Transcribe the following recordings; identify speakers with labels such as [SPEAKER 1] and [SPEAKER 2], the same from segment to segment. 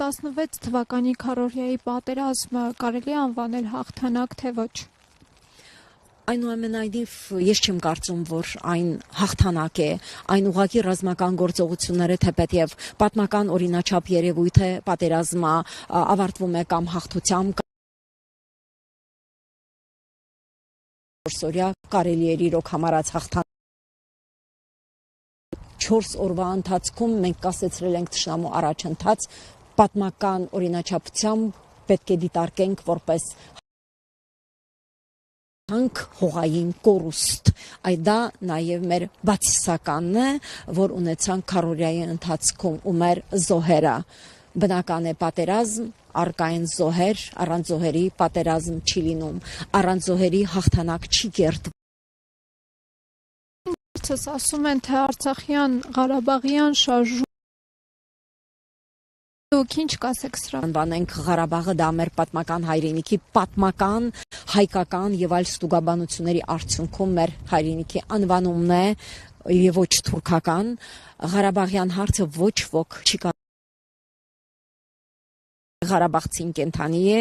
[SPEAKER 1] 2016 թվականի քառորյայի պատերազմը կարելի է անվանել հաղթանակ, թե ոչ։
[SPEAKER 2] Այնուամենայնիվ ես չեմ կարծում, որ այն հաղթանակ է, այն ուղղակի ռազմական գործողությունները թեպետ եւ պատմական օրինաչափ երևույթ է, պատերազմը ավարտվում է կամ հաղթությամբ, Սորիա կարելի էր իրոք համարած հաղթանակ։ 4 օրվա ընթացքում մենք կասեցրել ենք թշնամու առաջընթաց, պատմական օրինաչափությամբ պետք է դիտարկենք որպես հողային կորուստ, այդ դա նաև մեր բացասականն է, որ ունեցանք քառորյայի ընթացքում ու մեր զոհերը։ Բնական է պատերազմ, առկա են զոհեր, առանց զոհերի պատերազմ չի լինում, առանց զոհերի հաղթանակ չի կերտվում։
[SPEAKER 1] Ասում են, թե Արցախյան, Ղարաբաղյան շարժում Դուք ինչ կասեք սրա։
[SPEAKER 2] Անվանենք Ղարաբաղը դա մեր պատմական հայրենիքի պատմական, հայկական եւ այլ ստուգաբանությունների արդյունքում մեր հայրենիքի անվանումն է եւ ոչ թուրքական։ Ղարաբաղյան հարցը ոչ ոք չի կարող Ղարաբաղցին կենթանի է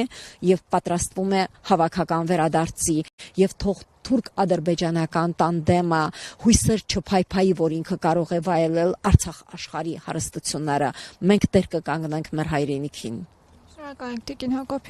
[SPEAKER 2] եւ պատրաստվում է հավաքական վերադարձի եւ թող թուրք-ադրբեջանական տանդեմը հույսեր չփայփայի, որ ինքը կարող է վայելել Արցախ աշխարհի հարստությունները։ Մենք դեր կկանգնենք մեր հայրենիքին։
[SPEAKER 1] Շնորհակալ ենք Տիկին Հակոբյան։